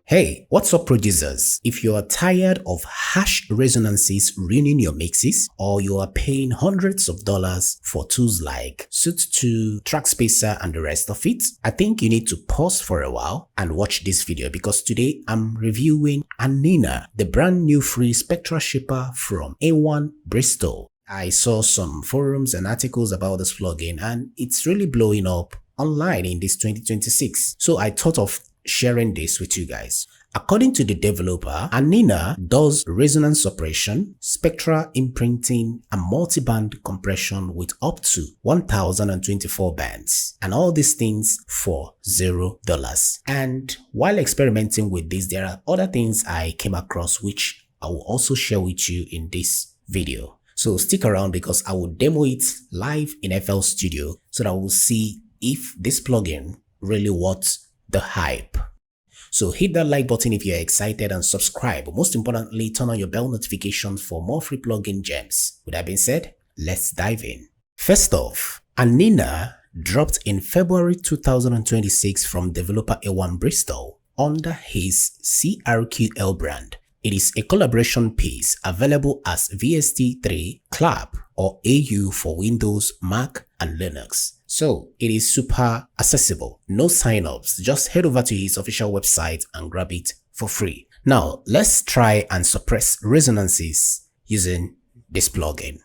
Hey, what's up producers? If you are tired of harsh resonances ruining your mixes, or you are paying hundreds of dollars for tools like Soothe, Trackspacer and the rest of it, I think you need to pause for a while and watch this video because today I'm reviewing ANINA, the brand new free spectral shaper from A1 Bristol. I saw some forums and articles about this plugin and it's really blowing up online in this 2026. So I thought of sharing this with you guys. According to the developer, ANINA does resonance suppression, spectral imprinting, and multi-band compression with up to 1024 bands, and all these things for $0. And while experimenting with this, there are other things I came across which I will also share with you in this video. So stick around because I will demo it live in FL Studio so that we'll see if this plugin really worth the hype. So hit that like button if you're excited and subscribe. Most importantly, turn on your bell notifications for more free plugin gems. With that being said, let's dive in. First off, ANINA dropped in February 2026 from developer A1 Bristol under his CRQL brand. It is a collaboration piece available as VST3, CLAP, or AU for Windows, Mac, and Linux. So it is super accessible, no signups, just head over to his official website and grab it for free. Now let's try and suppress resonances using this plugin.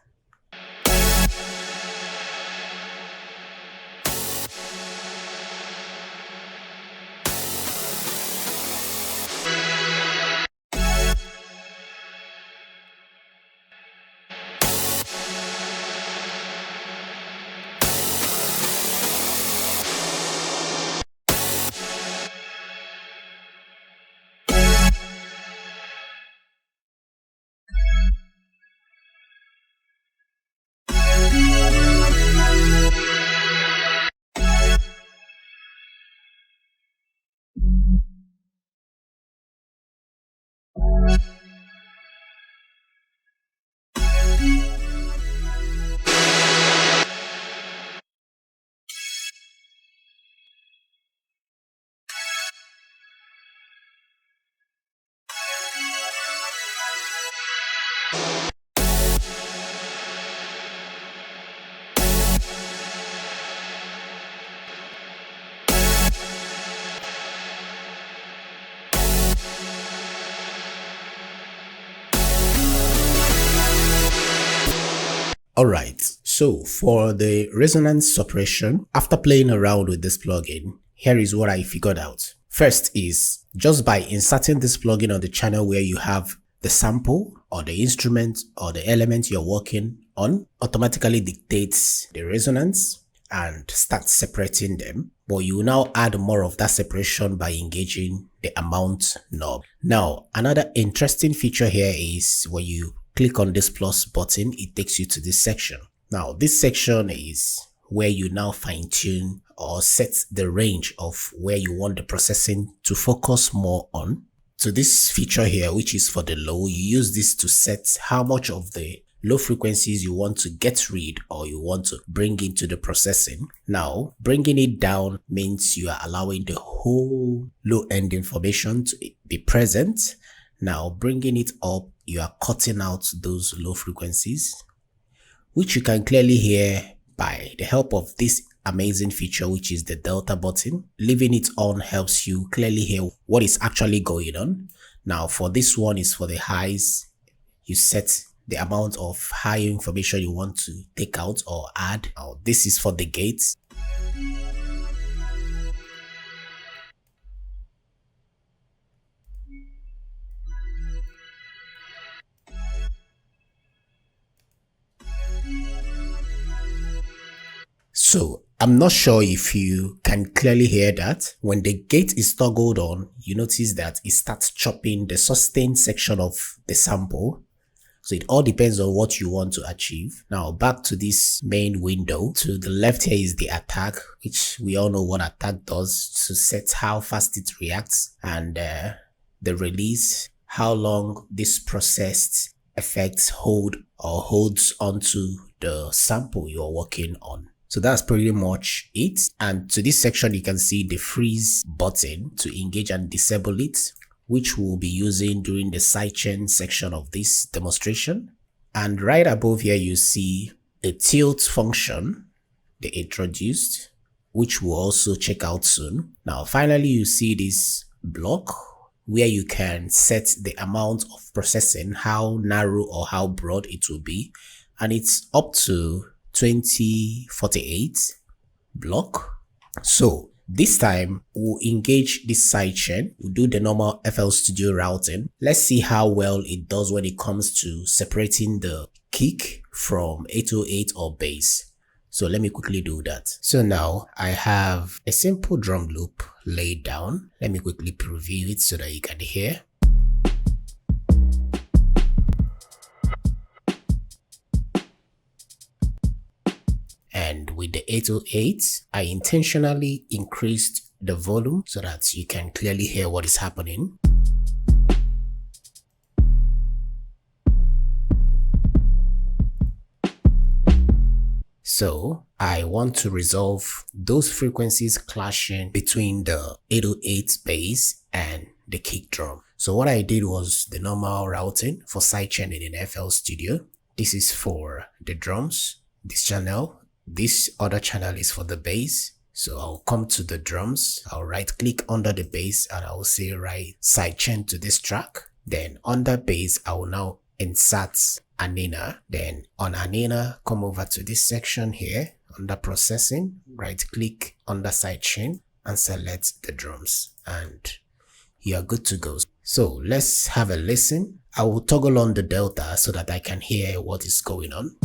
Alright, so for the resonance suppression, after playing around with this plugin, here is what I figured out. First is, just by inserting this plugin on the channel where you have the sample or the instrument or the element you're working on, automatically dictates the resonance and starts separating them. But you will now add more of that separation by engaging the amount knob. Now, another interesting feature here is when you click on this plus button, it takes you to this section. Now, this section is where you now fine tune or set the range of where you want the processing to focus more on. So this feature here, which is for the low, you use this to set how much of the low frequencies you want to get rid or you want to bring into the processing. Now, bringing it down means you are allowing the whole low end information to be present. Now, bringing it up, you are cutting out those low frequencies, which you can clearly hear by the help of this amazing feature, which is the delta button. Leaving it on helps you clearly hear what is actually going on. Now, for this one is for the highs. You set the amount of high information you want to take out or add. Now, this is for the gates. So I'm not sure if you can clearly hear that. When the gate is toggled on, you notice that it starts chopping the sustain section of the sample. So it all depends on what you want to achieve. Now back to this main window. To the left here is the attack, which we all know what attack does to set how fast it reacts, and the release, how long this processed effect holds onto the sample you're working on. So that's pretty much it. And to this section, you can see the freeze button to engage and disable it. which we'll be using during the sidechain section of this demonstration. And right above here, you see a tilt function they introduced, which we'll also check out soon. Now, finally, you see this block where you can set the amount of processing, how narrow or how broad it will be. And it's up to 2048 block. So this time we'll engage this sidechain. We'll do the normal FL Studio routing. Let's see how well it does when it comes to separating the kick from 808 or bass. So let me quickly do that. So now I have a simple drum loop laid down. Let me quickly preview it so that you can hear. And with the 808, I intentionally increased the volume so that you can clearly hear what is happening. So I want to resolve those frequencies clashing between the 808 bass and the kick drum. So what I did was the normal routing for sidechaining in FL Studio. This is for the drums, this channel. This other channel is for the bass. So I'll come to the drums. I'll right click under the bass and I'll say write sidechain to this track. Then under bass, I will now insert ANINA. Then on ANINA, come over to this section here under processing, right click under sidechain and select the drums, and you're good to go. So let's have a listen. I will toggle on the delta so that I can hear what is going on.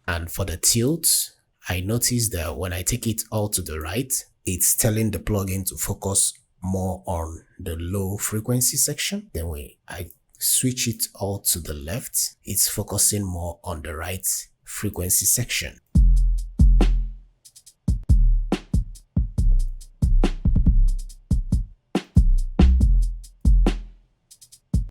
And for the tilt, I noticed that when I take it all to the right, it's telling the plugin to focus more on the low frequency section. Then when I switch it all to the left, it's focusing more on the right frequency section.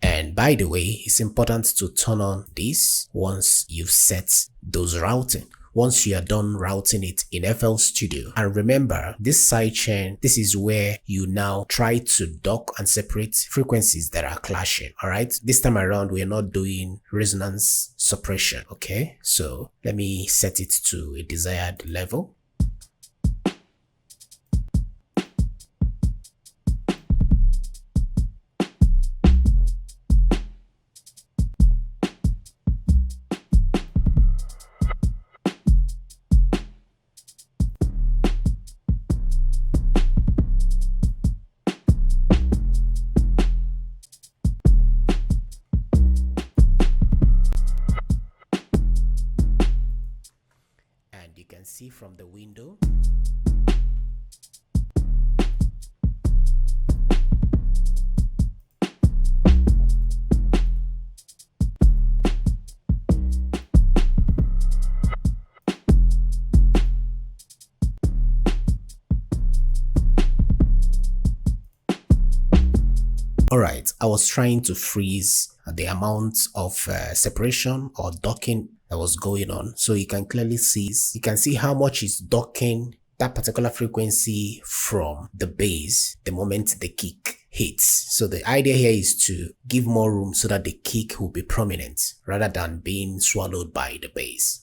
And by the way, it's important to turn on this once you've set those routing. Once you are done routing it in FL Studio. And remember, this sidechain, this is where you now try to dock and separate frequencies that are clashing. All right. This time around, we are not doing resonance suppression. Okay. So let me set it to a desired level. You can see from the window. Alright, I was trying to freeze the amount of separation or docking that was going on. So you can clearly see, how much is docking that particular frequency from the bass the moment the kick hits. So the idea here is to give more room so that the kick will be prominent rather than being swallowed by the bass.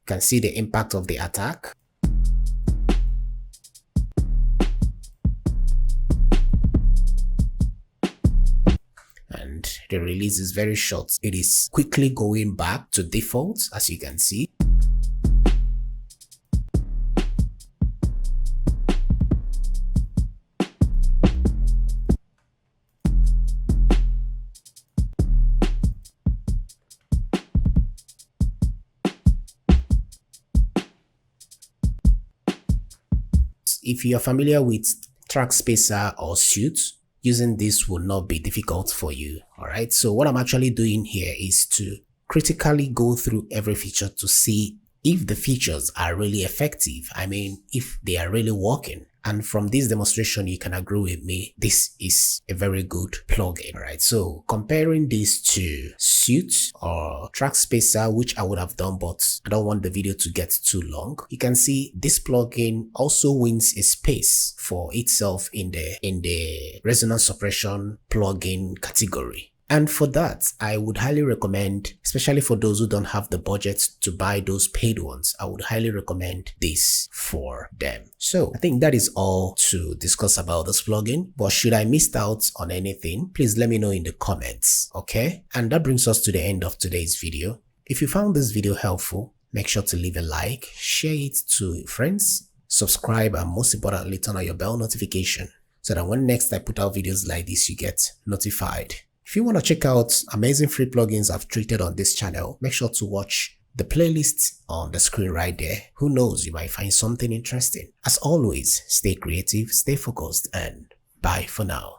You can see the impact of the attack. And the release is very short. It is quickly going back to default, as you can see. If you are familiar with Trackspacer or Soothe, using this will not be difficult for you. Alright, so what I'm actually doing here is to critically go through every feature to see if the features are really effective. I mean, if they are really working. And from this demonstration, you can agree with me, this is a very good plugin, right? So comparing this to Soothe or Trackspacer, which I would have done, but I don't want the video to get too long. You can see this plugin also wins a space for itself in the resonance suppression plugin category. And for that, I would highly recommend, especially for those who don't have the budget to buy those paid ones, I would highly recommend this for them. So I think that is all to discuss about this plugin. But should I miss out on anything, please let me know in the comments, okay? And that brings us to the end of today's video. If you found this video helpful, make sure to leave a like, share it to friends, subscribe, and most importantly, turn on your bell notification so that when next I put out videos like this, you get notified. If you want to check out amazing free plugins I've treated on this channel, make sure to watch the playlist on the screen right there. Who knows, you might find something interesting. As always, stay creative, stay focused, and bye for now.